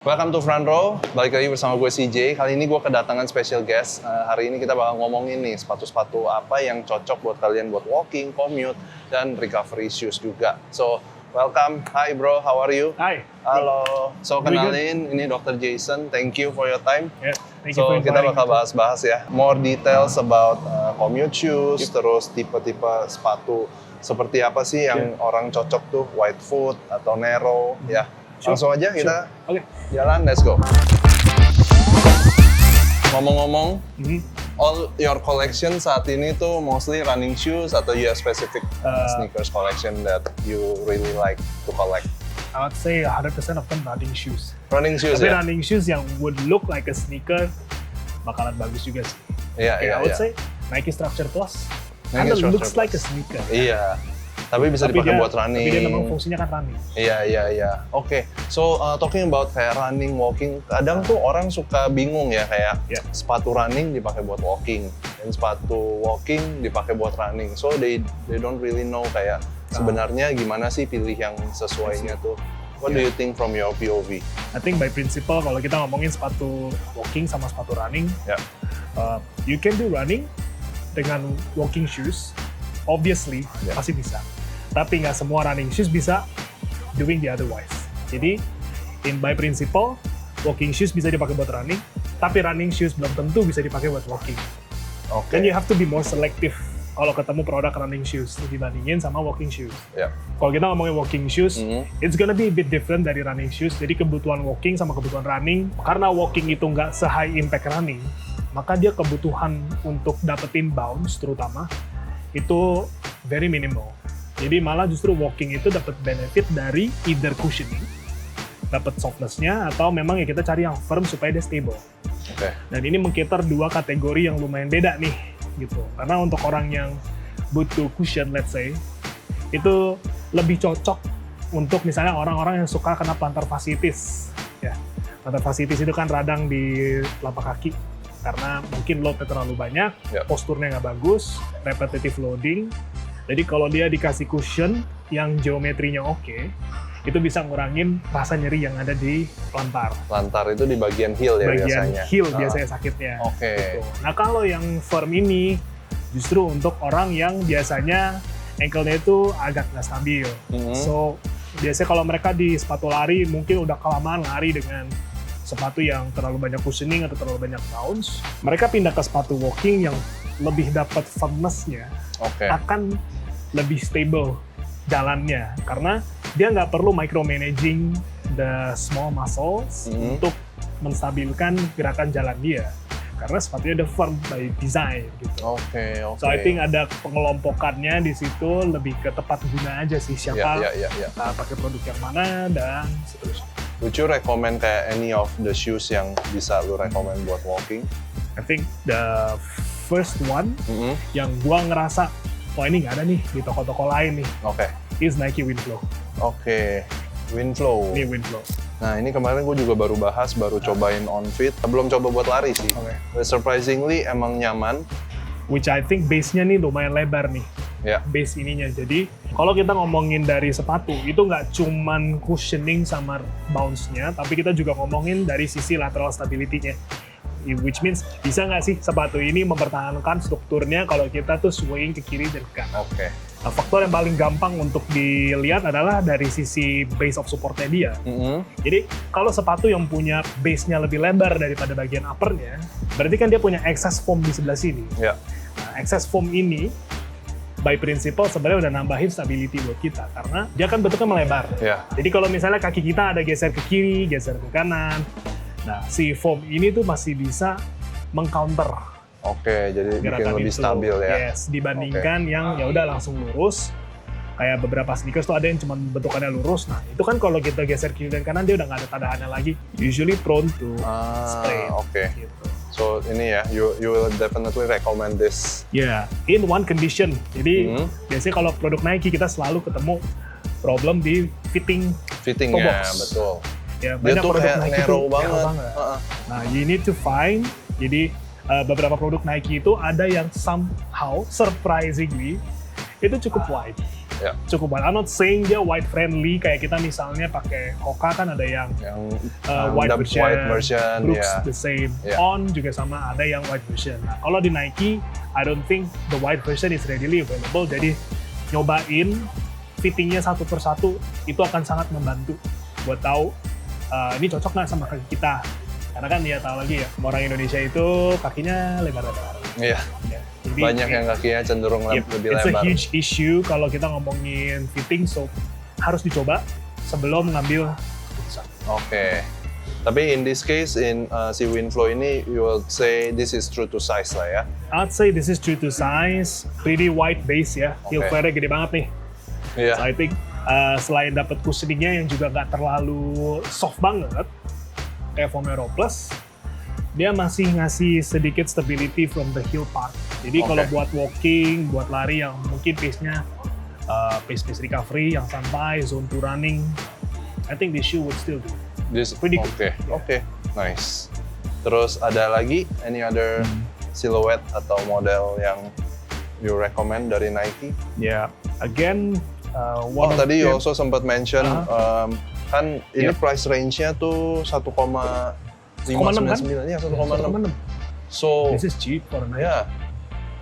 Welcome to Front Row, balik lagi bersama gue CJ. Kali ini gue kedatangan special guest. Hari ini kita bakal ngomongin nih sepatu-sepatu apa yang cocok buat kalian buat walking, commute, dan recovery shoes juga. So, welcome. Hi bro, how are you? Hi. Halo. So, kenalin, ini Dr. Jason. Thank you for your time. Yeah, thank you So, for kita inviting bakal me. bahas-bahas ya. More details about commute shoes, terus tipe-tipe sepatu seperti apa sih yang orang cocok tuh, wide foot atau narrow, ya. Sure. Langsung aja kita Oke. jalan, let's go. Ngomong-ngomong, all your collection saat ini tuh mostly running shoes atau you have specific sneakers collection that you really like to collect? I would say 100% of them running shoes. Running shoes Tapi ya? running shoes yang would look like a sneaker bakalan bagus juga sih. Iya, Okay, iya, I would iya. say Nike Structure Plus Nike kinda Structure looks like a Plus. sneaker. Iya, tapi bisa dipakai buat running. Tapi dia memang fungsinya kan running. Iya, iya, iya. Oke, so talking about kayak running, walking, kadang tuh orang suka bingung ya kayak Yeah. sepatu running dipakai buat walking, dan sepatu walking dipakai buat running. So they don't really know kayak sebenarnya gimana sih pilih yang sesuainya tuh. What do you think from your POV? I think by principle kalau kita ngomongin sepatu walking sama sepatu running, Ya. you can do running dengan walking shoes, obviously Yeah. pasti bisa. Tapi nggak semua running shoes bisa doing the otherwise. Jadi, by principle, walking shoes bisa dipakai buat running, tapi running shoes belum tentu bisa dipakai buat walking. Oke. Dan you have to be more selective kalau ketemu produk running shoes dibandingin sama walking shoes. Ya. Kalau kita ngomongin walking shoes, Mhm. it's gonna be a bit different dari running shoes. Jadi kebutuhan walking sama kebutuhan running, karena walking itu nggak se-high impact running, maka dia kebutuhan untuk dapetin bounce terutama, itu very minimal. Jadi malah justru walking itu dapat benefit dari either cushioning, dapat softness-nya, atau memang ya kita cari yang firm supaya dia stable. Oke. Dan ini mengcater dua kategori yang lumayan beda nih, gitu. Karena untuk orang yang butuh cushion, let's say, itu lebih cocok untuk misalnya orang-orang yang suka kena plantar fasciitis. Ya, plantar fasciitis itu kan radang di telapak kaki karena mungkin load-nya terlalu banyak, Ya. posturnya nggak bagus, repetitive loading. Jadi kalau dia dikasih cushion yang geometrinya oke, itu bisa ngurangin rasa nyeri yang ada di plantar. Lantar itu di bagian heel ya Bagian biasanya. heel Ah. biasanya sakitnya. Oke. Gitu. Nah kalau yang firm ini justru untuk orang yang biasanya ankle-nya itu agak nggak stabil. Mhm. So biasanya kalau mereka di sepatu lari mungkin udah kelamaan lari dengan sepatu yang terlalu banyak cushioning atau terlalu banyak bounce, mereka pindah ke sepatu walking yang lebih dapat firmness-nya, Oke. akan lebih stable jalannya karena dia nggak perlu micromanaging the small muscles untuk menstabilkan gerakan jalan dia karena sepatunya udah firm by design gitu. Oke, oke. So I think ada pengelompokannya di situ lebih ke tepat guna aja sih siapa Ya. pakai produk yang mana dan seterusnya. Would you recommend kayak any of the shoes yang bisa lu recommend buat walking? I think the first one Mhm. yang gua ngerasa wah ini nggak ada nih di toko-toko lain nih Oke. is Nike Windflow. Oke. Windflow. Ini Windflow. Nah, ini kemarin gue juga baru bahas, baru cobain on fit. Belum coba buat lari sih. Oke. But surprisingly emang nyaman. Which I think base-nya nih lumayan lebar nih. Ya. Base ininya. Jadi kalau kita ngomongin dari sepatu, itu nggak cuman cushioning sama bounce-nya, tapi kita juga ngomongin dari sisi lateral stability-nya. Which means, bisa nggak sih sepatu ini mempertahankan strukturnya kalau kita tuh swaying ke kiri dan ke kanan. Oke. Nah, faktor yang paling gampang untuk dilihat adalah dari sisi base of support-nya dia. Mhm. Jadi, kalau sepatu yang punya base-nya lebih lebar daripada bagian upper-nya, berarti kan dia punya excess foam di sebelah sini. Ya. Nah, excess foam ini, by principle sebenarnya udah nambahin stability buat kita, karena dia kan bentuknya melebar. Ya. Jadi kalau misalnya kaki kita ada geser ke kiri, geser ke kanan, nah si foam ini tuh masih bisa meng-counter Oke, jadi bikin gerakan lebih itu. stabil ya. Yes, dibandingkan yang ya udah langsung lurus. Kayak beberapa sneakers tuh ada yang cuma bentukannya lurus. Nah, itu kan kalau kita geser kiri dan kanan dia udah nggak ada tadaannya lagi. Usually prone to sprain. Oke. Gitu. So ini ya, you will definitely recommend this. Ya, in one condition. Jadi Mhm. biasanya kalau produk Nike kita selalu ketemu problem di fitting. Fitting Toe ya, box. betul. Ya, Dia tuh kayak narrow tuh banget. banget. Nah, you need to find. Jadi beberapa produk Nike itu ada yang somehow surprisingly itu cukup wide. Ya. Cukup banget. I'm not saying dia white friendly kayak kita misalnya pakai Hoka kan ada yang white version, looks ya. the same. Yeah. On juga sama, ada yang white version. Nah, kalau di Nike, I don't think the white version is readily available. Jadi nyobain fittingnya satu persatu itu akan sangat membantu buat tahu ini cocok nggak sama kaki kita. Karena kan dia tahu lagi ya, orang Indonesia itu kakinya lebar-lebar. Iya. Ya, jadi, Banyak yang kakinya cenderung lebih it's lebar. a huge issue kalau kita ngomongin fitting, so harus dicoba sebelum ngambil keputusan. Oke. Tapi in this case, si Winflow ini, you will say this is true to size lah ya? I'd say this is true to size, pretty wide base ya, heel flare-nya gede banget nih. Iya. So I think selain dapat cushioningnya yang juga nggak terlalu soft banget, kayak Vomero Plus, dia masih ngasih sedikit stability from the heel part. Jadi kalau buat walking, buat lari yang mungkin pace-nya pace recovery yang santai, zone 2 running, I think this shoe would still do. This Pretty good. Oke, nice. Terus ada lagi any other silhouette atau model yang you recommend dari Nike? Yeah, again, one of tadi you them- also sempat mention kan ini price range-nya tuh 1,599 ya 1,6. 1,6. So This is cheap for a Nike. yeah,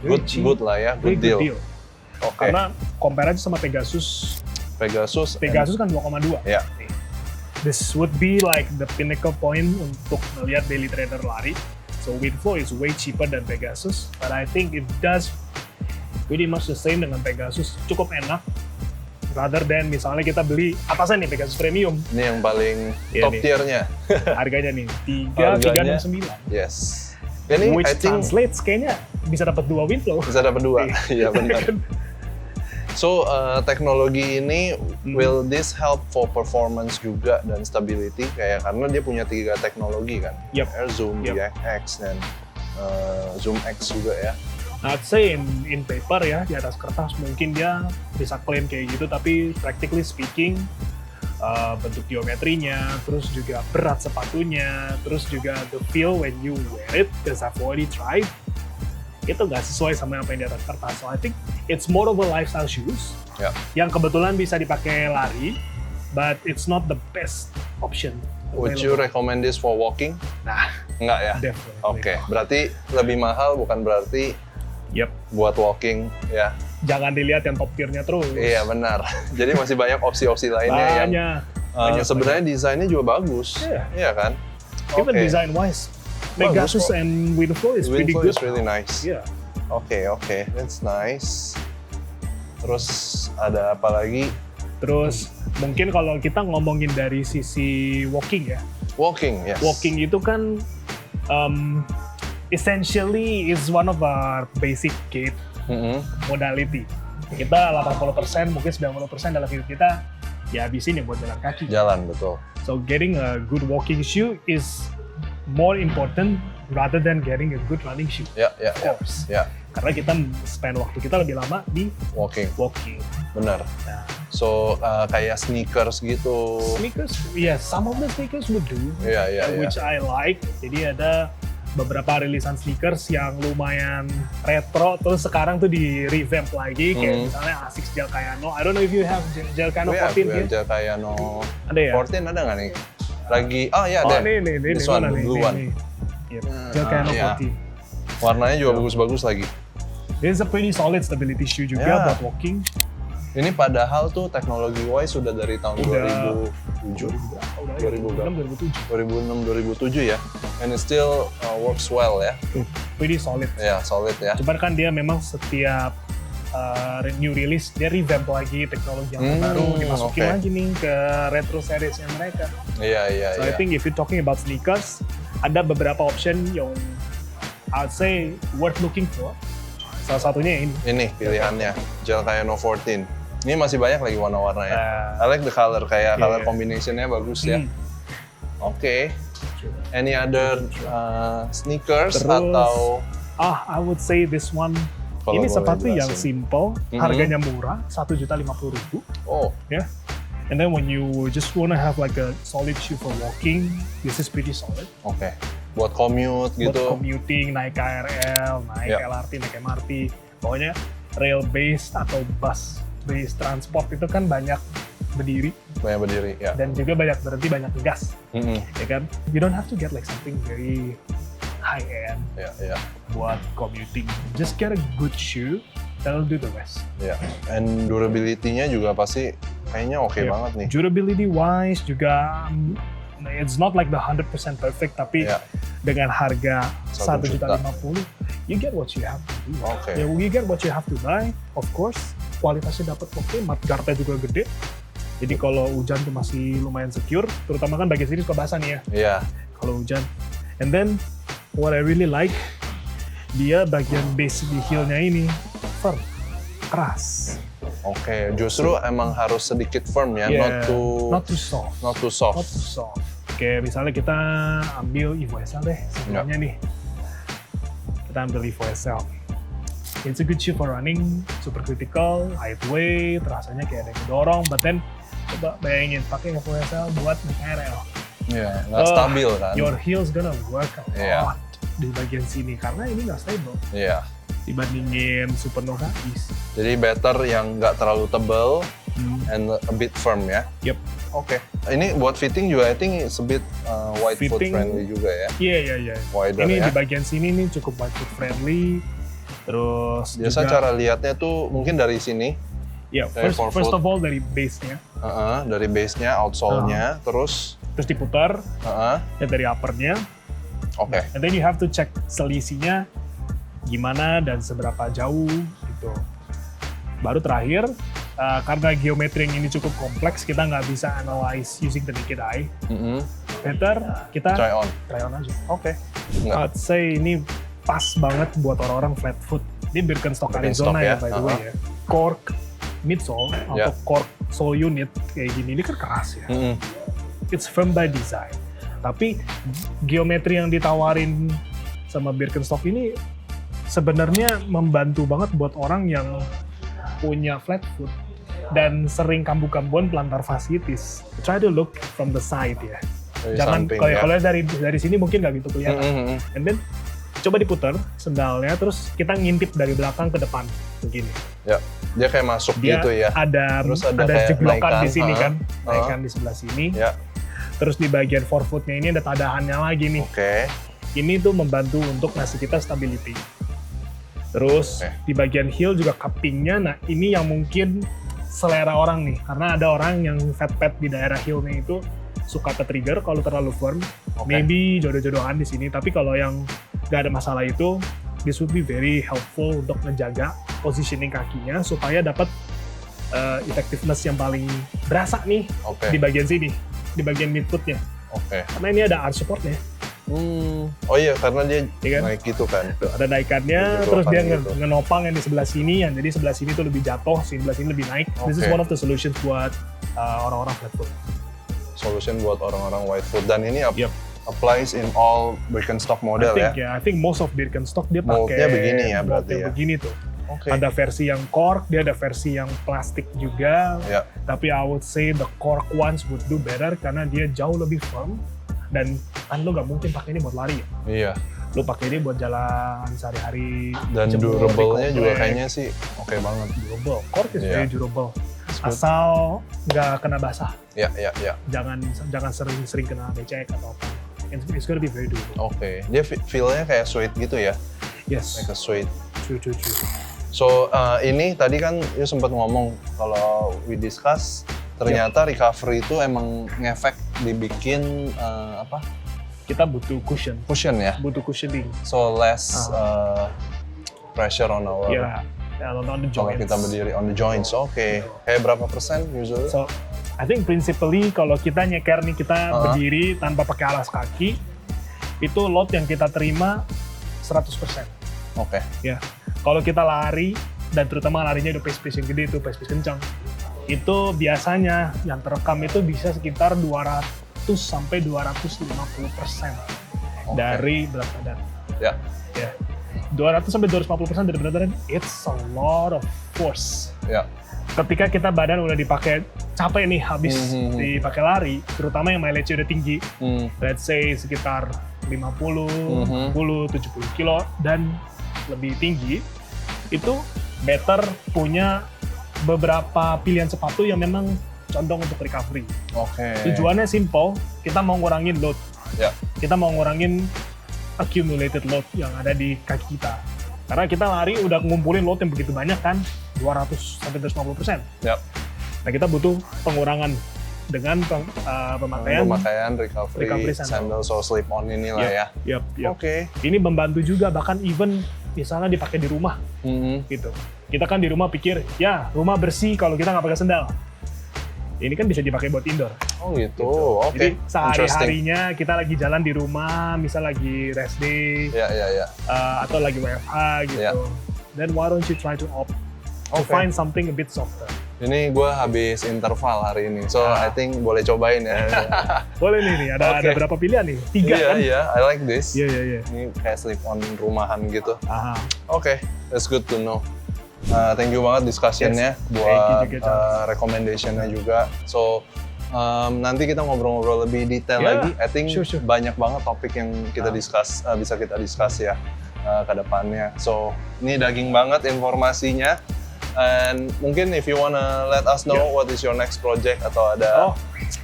Very cheap. good lah ya, Very good deal. Oke, Karena compare aja sama Pegasus. Pegasus. Pegasus kan 2,2. Ya. This would be like the pinnacle point untuk melihat daily trader lari. So Winflow is way cheaper than Pegasus, but I think it does pretty much the same dengan Pegasus. Cukup enak. Rather than misalnya kita beli atasnya nih Pegasus Premium, Ini yang paling Iya top nih. tier-nya. harganya nih Harganya? 3,369. Yes. Ini Which I think translates kayaknya bisa dapat 2 Winflow. bisa dapat 2. Iya benar. So teknologi ini will this help for performance juga dan stability kayak karena dia punya 3 teknologi kan. Yep. Air Zoom, Yep. DX dan Zoom X juga ya. I'd say in paper ya, di atas kertas mungkin dia bisa klaim kayak gitu, tapi practically speaking, bentuk geometrinya, terus juga berat sepatunya, terus juga the feel when you wear it, because I've already tried, itu nggak sesuai sama apa yang di atas kertas. So I think it's more of a lifestyle shoes, Ya. yang kebetulan bisa dipakai lari, but it's not the best option. Would you available. recommend this for walking? Nah, Enggak ya? definitely. Oke, berarti lebih mahal bukan berarti Yep. buat walking ya. Jangan dilihat yang top tier-nya terus. Iya benar. Jadi masih banyak opsi-opsi lainnya yang Banyak. sebenarnya desainnya juga bagus. Iya. Iya kan? Even Oke. design wise, Bagus Pegasus kok. and Winflow is pretty Winflow good. is really nice. Yeah. Oke, that's nice. Terus ada apa lagi? Terus mungkin kalau kita ngomongin dari sisi walking ya, Walking, yes. walking itu kan essentially is one of our basic gait Mm-mm. modality. Kita 80%, mungkin 90% dalam hidup kita ya habisin ya buat jalan kaki. Jalan, betul. So getting a good walking shoe is more important rather than getting a good running shoe. Ya, Of course. ya. Karena kita spend waktu kita lebih lama di Walking, walking. benar. Nah, So, kayak sneakers gitu. sneakers, yeah, some of the sneakers would do, Iya. which I like. Jadi ada beberapa rilisan sneakers yang lumayan retro, terus sekarang tuh di revamp lagi, kayak misalnya Asics Gel Kayano. I don't know if you have Gel Kayano 14 ya? Gel Kayano Ada ya? 14 ada nggak nih? Lagi, iya Oh, ada. nih, This mana one, the nih? blue Nih, one. nih. Yep, Gel Kayano iya. 14. Warnanya juga bagus-bagus lagi. This is a pretty solid stability shoe juga Yeah. buat walking. Ini padahal tuh teknologi wise sudah dari tahun Udah. 2007, 2006, 2007 ya. And it still works well ya. Pretty solid. Ya, solid ya. Cuman kan dia memang setiap new release dia revamp lagi teknologi yang terbaru, dimasukin oke. lagi nih ke retro seriesnya mereka. Iya. So I think if you're talking about sneakers, ada beberapa option yang I'd say worth looking for. Salah satunya ini. Ini pilihannya, Gel Kayano 14. Ini masih banyak lagi warna-warnanya. I Uh, like the color, kayak color yeah. combination-nya bagus ya. Hmm. Oke. Any other sneakers Terus, atau I would say this one. Kalau Ini boleh sepatu yang jelasin. simple, harganya murah, 1.050.000. Oh, Yeah. And then when you just wanna have like a solid shoe for walking, this is pretty solid. oke. Buat commute Buat gitu. commuting, naik KRL, naik Yeah. LRT, naik MRT, pokoknya rail based atau bus based transport itu kan banyak berdiri Banyak berdiri, ya. dan juga banyak berhenti, banyak gas, Mm-mm. ya kan? You don't have to get like something very high end Ya. buat commuting. Just get a good shoe, that'll do the rest. Ya. And durability-nya juga pasti kayaknya oke Yeah. banget nih. Durability wise juga, it's not like the 100% perfect, tapi Ya. dengan harga 1.50.000, 1.50, you get what you have to do. Oke. Ya, you get what you have to buy, of course. Kualitasnya dapat oke, mudguard-nya juga gede. Jadi kalau hujan tuh masih lumayan secure, terutama kan bagian sini suka basah nih ya, Iya. kalau hujan. And then, what I really like, dia bagian base di heel-nya ini firm, keras. Oke, justru emang harus sedikit firm ya, Yeah, not too not too soft. not too Not soft. too soft. Oke, misalnya kita ambil Evo SL deh, sebelumnya nih. Kita ambil Evo SL. It's a good shoe for running, super critical, lightweight, rasanya kayak ada yang dorong, but then coba bayangin pakai Evo SL buat naik RL. Iya, nggak stabil kan? Your heels gonna work a Iya. lot di bagian sini karena ini nggak stable Iya. dibandingin Supernova East. Jadi better yang nggak terlalu tebal and a bit firm ya. Yep. Oke. Ini buat fitting juga I think it's a bit wide foot Fitting. friendly juga ya. Iya. Wider Ini ya. di bagian sini nih cukup wide foot friendly. Terus Biasa juga, cara lihatnya tuh mungkin dari sini, ya, dari first forefoot. of all dari base-nya, dari base-nya, outsole-nya, terus terus diputar, uh-uh. ya dari upper-nya, Oke. and then you have to check selisihnya gimana dan seberapa jauh gitu. Baru terakhir, karena geometri yang ini cukup kompleks, kita nggak bisa analyze using the naked eye. Mm-mm. Better kita Try on. try on aja. Oke. Nggak. I'd say ini pas banget buat orang-orang flat foot. Ini Birkenstock Birkenstock Arizona ya, ya, by the way ya. Cork midsole Ya. atau cork sole unit kayak gini, ini kan keras ya. Mm-mm. It's firm by design. Tapi geometri yang ditawarin sama Birkenstock ini sebenarnya membantu banget buat orang yang punya flat foot dan sering kambuh-kambuhan plantar fasciitis. Try to look from the side ya. Dari Jangan samping kalau ya. dari sini mungkin nggak gitu kelihatan. Mm-mm. And then coba diputar sendalnya, terus kita ngintip dari belakang ke depan begini. Ya. Dia kayak masuk Dia gitu ya. Terus ada ada kayak jeglokan naikan, di sini kan, uh-huh. naikan di sebelah sini. Ya. Terus di bagian forefootnya ini ada tadahannya lagi nih. Oke. Ini tuh membantu untuk ngasih kita stability. Terus Oke. di bagian heel juga cuppingnya, nah ini yang mungkin selera orang nih, karena ada orang yang fat pad di daerah heelnya itu suka ke trigger kalau terlalu firm. Oke. Maybe jodoh-jodohan di sini, tapi kalau yang nggak ada masalah itu, this would be very helpful untuk ngejaga positioning kakinya supaya dapat effectiveness yang paling berasa nih Oke. di bagian sini, di bagian midfootnya. Oke. Karena ini ada arch supportnya. Oh iya, karena dia Iya kan? naik gitu kan. Tuh, ada naikannya, Gitu, terus dia gitu. ngenopang yang di sebelah sini, yang jadi sebelah sini tuh lebih jatuh, sebelah sini lebih naik. This is Oke. one of the solutions buat orang-orang flat foot. Solution buat orang-orang wide foot. Dan ini Yep. applies in all Birkenstock model ya. I think most of Birkenstock dia Mold-nya pakai begini ya berarti mold-nya ya? begini tuh. Oke. Ada versi yang cork, dia ada versi yang plastik juga. Ya. Tapi I would say the cork ones would do better karena dia jauh lebih firm. Dan kan lo nggak mungkin pakai ini buat lari ya. Iya. Lo pakai ini buat jalan sehari-hari. Dan jemur di durable-nya juga komplek. kayaknya sih oke banget. Durable. Cork is Iya. very durable. good. Asal nggak kena basah. Ya. Jangan sering kena becek atau apa. It's gonna be very durable. Oke. Dia feel-nya kayak suede gitu ya. Yes. Kayak suede. True. So, ini tadi kan you sempat ngomong kalau we discuss ternyata recovery itu emang ngefek dibikin apa? Kita butuh cushion. Cushion ya. Butuh cushioning. So less pressure on our Ya, on the kalau joints. kita berdiri on the joints. Oke. Kayak berapa persen usually? So, I think principally kalau kita nyeker nih, kita berdiri tanpa pakai alas kaki, itu load yang kita terima 100%. Oke. Ya, kalau kita lari, dan terutama larinya udah pace-pace yang gede, itu pace-pace kencang, itu biasanya yang terekam itu bisa sekitar 200 sampai 250% dari berat badan. Ya. 200 sampai 250% dari berat badan, it's a lot of force. Ya. Ketika kita badan udah dipakai capek nih habis dipakai lari, terutama yang mileage-nya udah tinggi, let's say sekitar 50, 60, 70 kilo dan lebih tinggi, itu better punya beberapa pilihan sepatu yang memang condong untuk recovery. Oke. Tujuannya simple, kita mau ngurangin load. Ya. Kita mau ngurangin accumulated load yang ada di kaki kita. Karena kita lari udah ngumpulin load yang begitu banyak kan, 200-350%. Ya. Nah, kita butuh pengurangan dengan pemakaian recovery sandal so slip on ini lah ya. Yep. Oke. Ini membantu juga bahkan even misalnya dipakai di rumah gitu. Kita kan di rumah pikir, ya rumah bersih kalau kita nggak pakai sandal. Ini kan bisa dipakai buat indoor. Oh gitu, oke. Jadi sehari-harinya kita lagi jalan di rumah, misal lagi rest day, atau lagi WFH gitu. Ya. Then why don't you try to opt to find something a bit softer. Ini gue habis interval hari ini, so I think boleh cobain ya. Boleh nih, ada berapa pilihan nih? 3 kan? Iya, I like this. Iya. Ini kayak slip-on rumahan gitu. Aha. Oke, that's good to know. Thank you banget discussion-nya, buat recommendation-nya juga. So, nanti kita ngobrol-ngobrol lebih detail lagi. I think banyak banget topik yang kita discuss, bisa kita discuss ya ke depannya. So, ini daging banget informasinya. And mungkin if you wanna let us know what is your next project atau ada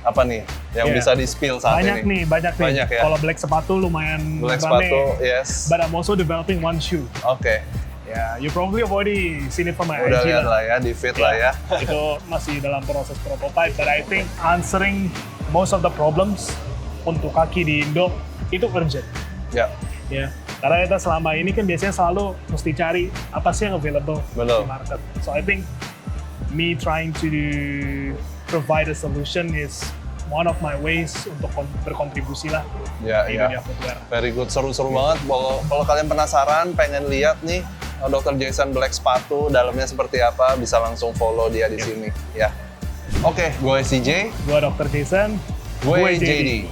apa nih yang bisa di-spill saat ini? Banyak nih. Ya? Kalau black sepatu lumayan Black rame. sepatu, yes. But I'm also developing one shoe. Oke. Ya, you probably already seen it from my Udah IG lihat lah ya, di feed lah ya. Itu masih dalam proses prototype, but I think answering most of the problems untuk kaki di Indo itu urgent. Ya. Ya, karena kita selama ini kan biasanya selalu mesti cari apa sih yang available di market. So I think me trying to provide a solution is one of my ways untuk berkontribusi lah di dunia footwear. Very good, seru-seru banget. Kalau kalian penasaran, pengen lihat nih Dr. Jason Black sepatu dalamnya seperti apa, bisa langsung follow dia di sini ya. Oke, gue CJ, gue Dr. Jason, gue JD.